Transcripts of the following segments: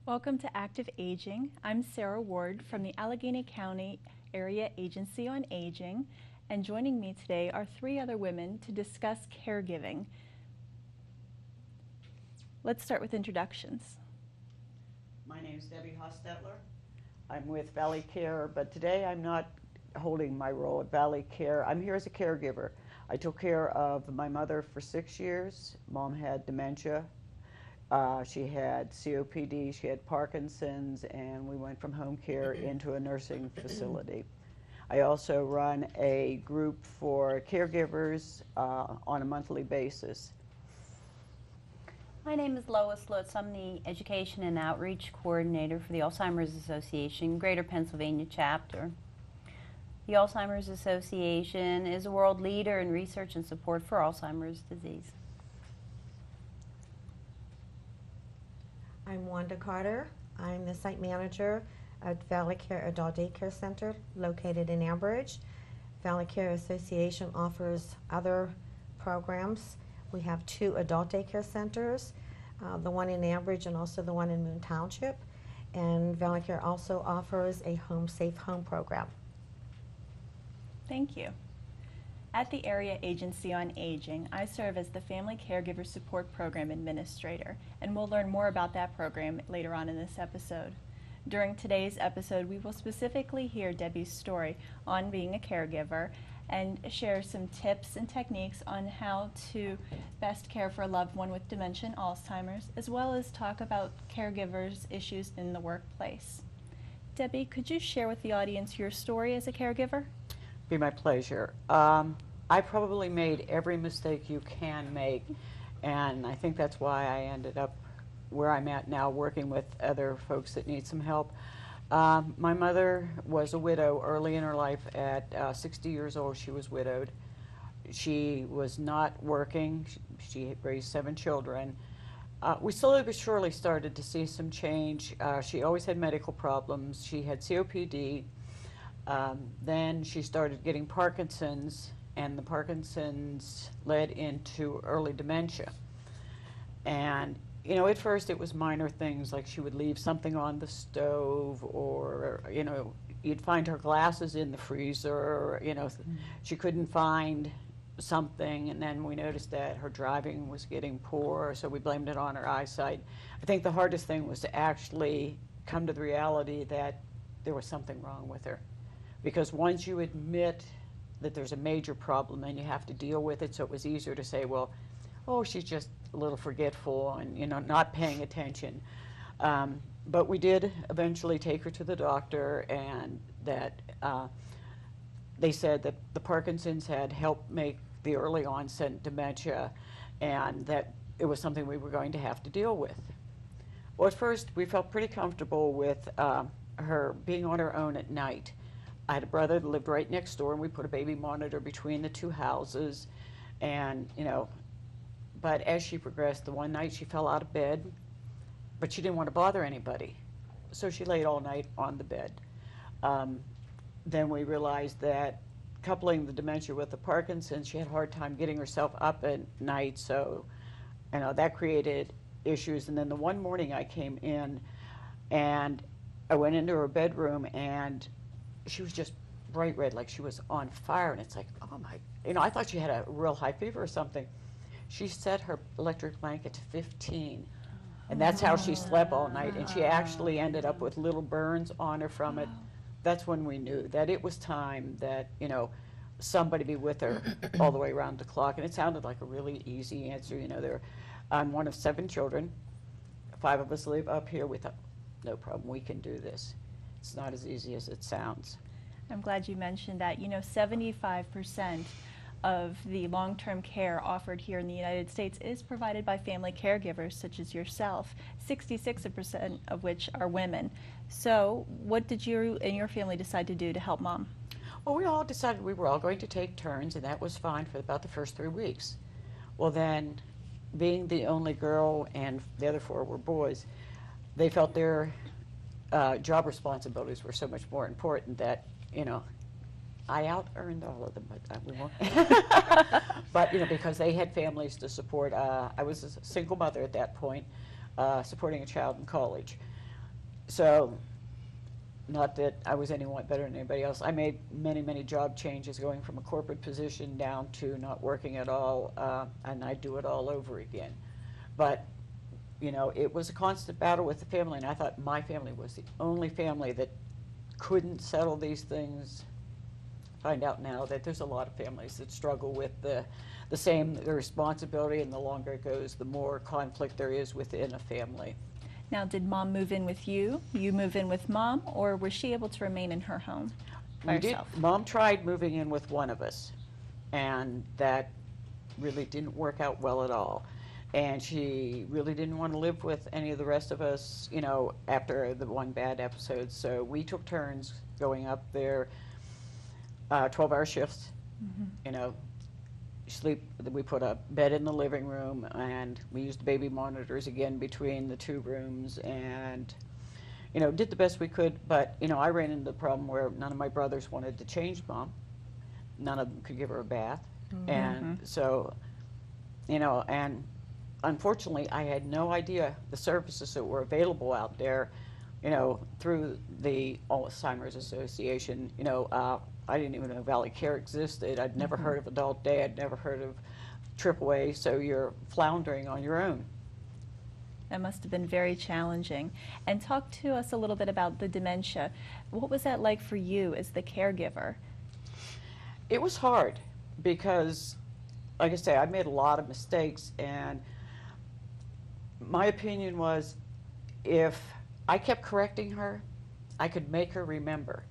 Welcome to Active Aging. I'm Sarah Ward from the Allegheny County Area Agency on Aging, and joining me today are three other women to discuss caregiving. Let's start with introductions. My name is Debbie Hostetler. I'm with ValleyCare, but today I'm not holding my role at ValleyCare. I'm here as a caregiver. I took care of my mother for 6 years. Mom had dementia. She had COPD, she had Parkinson's, and we went from home care into a nursing facility. I also run a group for caregivers on a monthly basis. My name is Lois Lutz. I'm the Education and Outreach Coordinator for the Alzheimer's Association, Greater Pennsylvania Chapter. The Alzheimer's Association is a world leader in research and support for Alzheimer's disease. I'm Wanda Carter. I'm the site manager at ValleyCare Adult Daycare Center located in Ambridge. ValleyCare Association offers other programs. We have 2 adult daycare centers, the one in Ambridge and also the one in Moon Township. And ValleyCare also offers a Home Safe Home program. Thank you. At the Area Agency on Aging, I serve as the Family Caregiver Support Program Administrator, and we'll learn more about that program later on in this episode. During today's episode, we will specifically hear Debbie's story on being a caregiver and share some tips and techniques on how to best care for a loved one with dementia and Alzheimer's, as well as talk about caregivers' issues in the workplace. Debbie, could you share with the audience your story as a caregiver? Be my pleasure. I probably made every mistake you can make, and I think that's why I ended up where I'm at now, working with other folks that need some help. My mother was a widow early in her life. At 60 years old, she was widowed. She was not working. She raised 7 children. We slowly but surely started to see some change. She always had medical problems. She had COPD. Then she started getting Parkinson's, and the Parkinson's led into early dementia. And you know, at first it was minor things, like she would leave something on the stove, or you know, you'd find her glasses in the freezer, or, you know, she couldn't find something, and then we noticed that her driving was getting poor, so we blamed it on her eyesight. I think the hardest thing was to actually come to the reality that there was something wrong with her. Because once you admit that there's a major problem, then you have to deal with it, so it was easier to say, well, oh, she's just a little forgetful and, you know, not paying attention. But we did eventually take her to the doctor, and that they said that the Parkinson's had helped make the early onset dementia, and that it was something we were going to have to deal with. Well, at first we felt pretty comfortable with her being on her own at night. I had a brother that lived right next door, and we put a baby monitor between the 2 houses, and, you know, but as she progressed, the one night she fell out of bed, but she didn't want to bother anybody, so she laid all night on the bed. Then we realized that coupling the dementia with the Parkinson's, she had a hard time getting herself up at night, so, you know, that created issues. And then the one morning I came in, and I went into her bedroom, and she was just bright red, like she was on fire, and it's like, oh my, you know, I thought she had a real high fever or something. She set her electric blanket to 15, and that's how she slept all night, and she actually ended up with little burns on her from it. That's when we knew that it was time that, you know, somebody be with her all the way around the clock. And it sounded like a really easy answer. You know, I'm one of 7 children. 5 of us live up here. We thought, no problem, we can do this. It's not as easy as it sounds. I'm glad you mentioned that. You know, 75% of the long-term care offered here in the United States is provided by family caregivers such as yourself, 66% of which are women. So what did you and your family decide to do to help Mom? Well, we all decided we were all going to take turns, and that was fine for about the first 3 weeks. Well, then, being the only girl and the other 4 were boys, they felt their job responsibilities were so much more important that, you know, I out-earned all of them, but we won't. But, you know, because they had families to support. I was a single mother at that point, supporting a child in college. So, not that I was anyone better than anybody else. I made many, many job changes, going from a corporate position down to not working at all, and I'd do it all over again. But, you know, it was a constant battle with the family, and I thought my family was the only family that couldn't settle these things. Find out now that there's a lot of families that struggle with the responsibility, and the longer it goes, the more conflict there is within a family. Now, did Mom move in with you? You move in with Mom, or was she able to remain in her home by herself? Mom tried moving in with one of us, and that really didn't work out well at all. And she really didn't want to live with any of the rest of us, you know, after the one bad episode. So we took turns going up there, 12-hour shifts, you know, we put a bed in the living room, and we used baby monitors again between the two rooms, and, you know, did the best we could. But, you know, I ran into the problem where none of my brothers wanted to change Mom. None of them could give her a bath. And so, you know, and unfortunately I had no idea the services that were available out there, you know, through the Alzheimer's Association. You know, I didn't even know ValleyCare existed. I'd never heard of Adult Day. I'd never heard of AAA, so you're floundering on your own. That must have been very challenging. And talk to us a little bit about the dementia. What was that like for you as the caregiver? It was hard because, like I say, I made a lot of mistakes, and my opinion was if I kept correcting her, I could make her remember.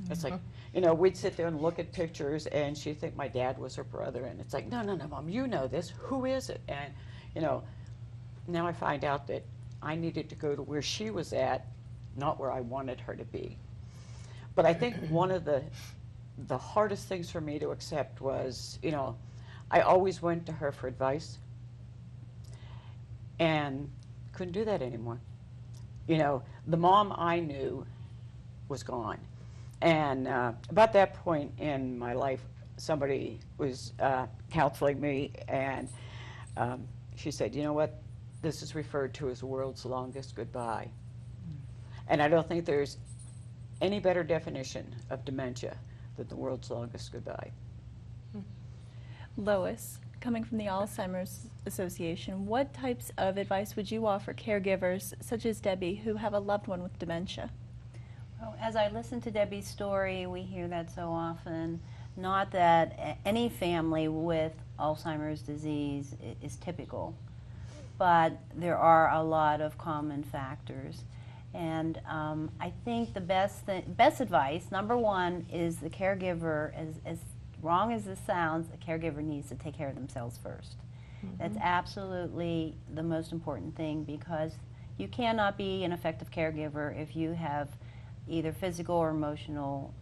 It's like, you know, we'd sit there and look at pictures, and she'd think my dad was her brother, and it's like, no, no, no, Mom, you know this. Who is it? And, you know, now I find out that I needed to go to where she was at, not where I wanted her to be. But I think one of the hardest things for me to accept was, you know, I always went to her for advice, and couldn't do that anymore. You know, the Mom I knew was gone. And about that point in my life, somebody was counseling me, and she said, you know what, this is referred to as the world's longest goodbye. And I don't think there's any better definition of dementia than the world's longest goodbye. Lois, coming from the Alzheimer's Association, what types of advice would you offer caregivers such as Debbie who have a loved one with dementia? Well, as I listen to Debbie's story, we hear that so often. Not that any family with Alzheimer's disease is typical, but there are a lot of common factors. And I think the best advice, number one, is the caregiver, as wrong as this sounds, the caregiver needs to take care of themselves first. That's absolutely the most important thing, because you cannot be an effective caregiver if you have either physical or emotional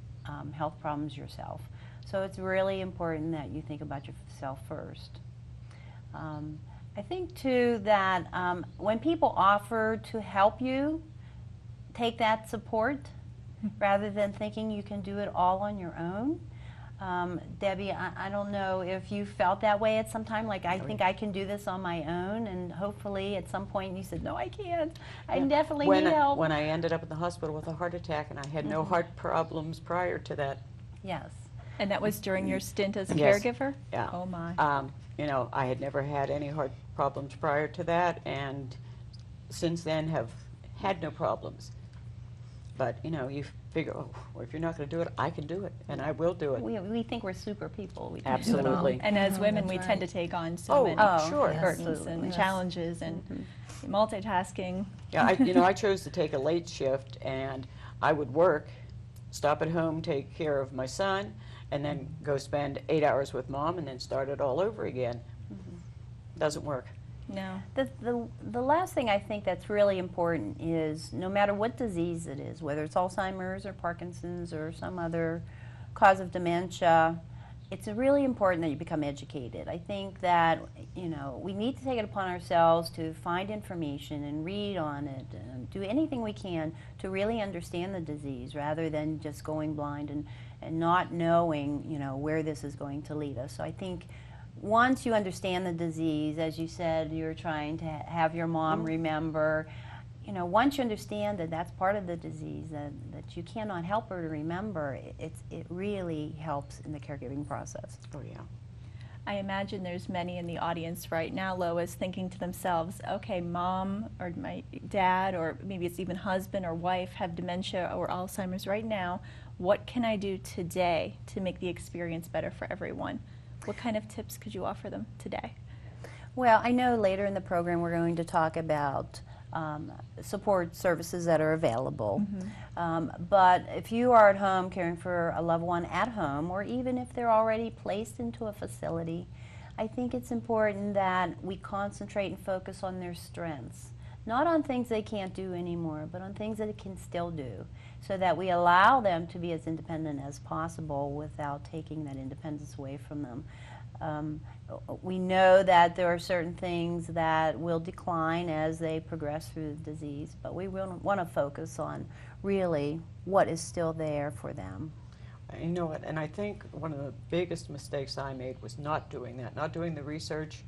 health problems yourself. So it's really important that you think about yourself first. I think too that when people offer to help you, take that support rather than thinking you can do it all on your own. Debbie, I don't know if you felt that way at some time, like I think I can do this on my own, and hopefully at some point you said, no, I can't. I definitely need help. When I ended up in the hospital with a heart attack, and I had no heart problems prior to that. Yes. And that was during your stint as a Yes. caregiver? Yeah. Oh my. You know, I had never had any heart problems prior to that, and since then have had no problems. But, you know, you figure, oh, well, if you're not going to do it, I can do it, and I will do it. We think we're super people. We can Absolutely. Do it all. And as women, that's we tend to right. take on so many sure. burdens Absolutely. and Yes. challenges and multitasking. Yeah, you know, I chose to take a late shift, and I would work, stop at home, take care of my son, and then go spend 8 hours with Mom, and then start it all over again. Doesn't work. No. The last thing I think that's really important is, no matter what disease it is, whether it's Alzheimer's or Parkinson's or some other cause of dementia, it's really important that you become educated. I think that, you know, we need to take it upon ourselves to find information and read on it and do anything we can to really understand the disease, rather than just going blind and not knowing, you know, where this is going to lead us. So I think once you understand the disease, as you said, you're trying to have your mom remember, you know, once you understand that that's part of the disease, that you cannot help her to remember, it really helps in the caregiving process. Oh, yeah. I imagine there's many in the audience right now, Lois, thinking to themselves, okay, mom or my dad or maybe it's even husband or wife have dementia or Alzheimer's right now. What can I do today to make the experience better for everyone? What kind of tips could you offer them today? Well, I know later in the program we're going to talk about support services that are available. But if you are at home caring for a loved one at home, or even if they're already placed into a facility, I think it's important that we concentrate and focus on their strengths. Not on things they can't do anymore, but on things that they can still do, so that we allow them to be as independent as possible without taking that independence away from them. We know that there are certain things that will decline as they progress through the disease, but we want to focus on really what is still there for them. You know what, and I think one of the biggest mistakes I made was not doing that, not doing the research,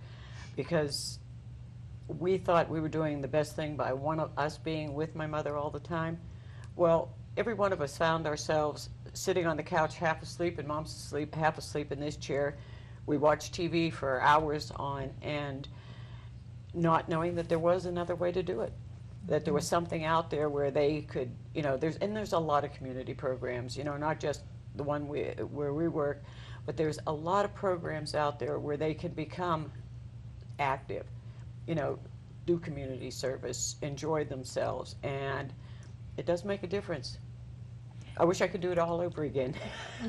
because we thought we were doing the best thing by one of us being with my mother all the time. Well, every one of us found ourselves sitting on the couch half asleep, and mom's asleep, half asleep in this chair. We watched TV for hours on, and not knowing that there was another way to do it, that there was something out there where they could, you know, there's a lot of community programs, you know, not just the one where we work, but there's a lot of programs out there where they can become active, you know, do community service, enjoy themselves, and it does make a difference. I wish I could do it all over again.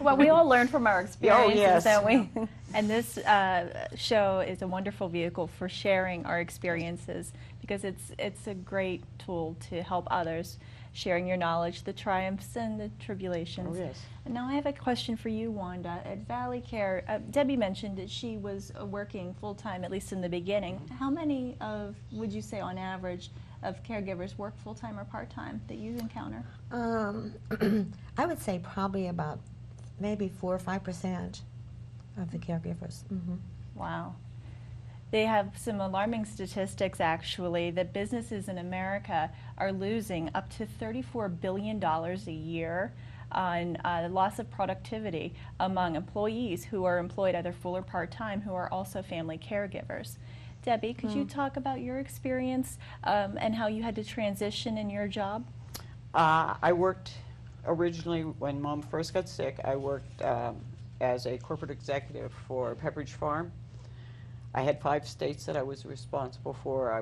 Well, we all learn from our experiences, yes. don't we? And this show is a wonderful vehicle for sharing our experiences, because it's a great tool to help others, sharing your knowledge, the triumphs and the tribulations. Oh, yes. And now I have a question for you, Wanda. At ValleyCare, Debbie mentioned that she was working full-time, at least in the beginning. How many would you say on average, of caregivers work full-time or part-time that you encounter? I would say probably about maybe 4 or 5% of the caregivers. Wow. They have some alarming statistics, actually, that businesses in America are losing up to $34 billion a year on loss of productivity among employees who are employed either full or part-time, who are also family caregivers. Debbie, could you talk about your experience and how you had to transition in your job? I worked originally, when Mom first got sick, I worked as a corporate executive for Pepperidge Farm. I had 5 states that I was responsible for.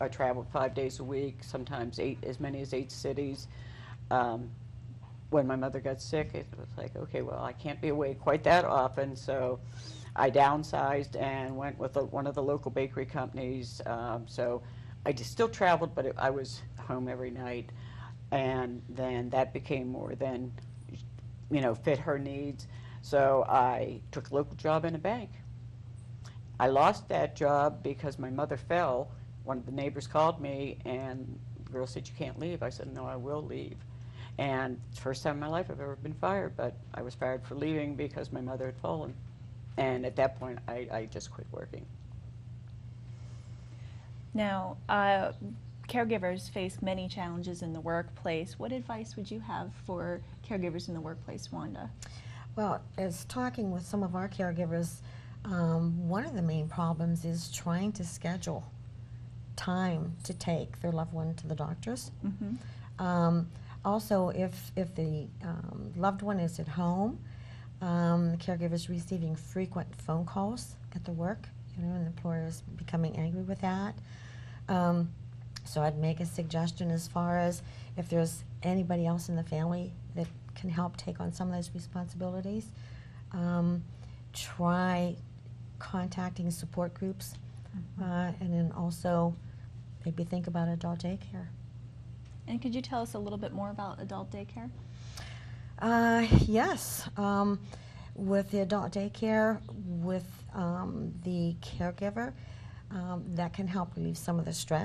I traveled 5 days a week, sometimes as many as 8 cities. When my mother got sick, it was like, okay, well, I can't be away quite that often, so I downsized and went with one of the local bakery companies. So I just still traveled, but I was home every night. And then that became more than, you know, fit her needs. So I took a local job in a bank. I lost that job because my mother fell. One of the neighbors called me, and the girl said, "You can't leave." I said, "No, I will leave." And it's the first time in my life I've ever been fired, but I was fired for leaving because my mother had fallen. And at that point, I just quit working. Now, caregivers face many challenges in the workplace. What advice would you have for caregivers in the workplace, Wanda? Well, as talking with some of our caregivers, one of the main problems is trying to schedule time to take their loved one to the doctors. Also, if the loved one is at home, the caregiver is receiving frequent phone calls at the work, you know, and the employer is becoming angry with that. So I'd make a suggestion as far as if there's anybody else in the family that can help take on some of those responsibilities. Try contacting support groups, and then also maybe think about adult daycare. And could you tell us a little bit more about adult daycare? Yes. With the adult daycare, with the caregiver, that can help relieve some of the stress.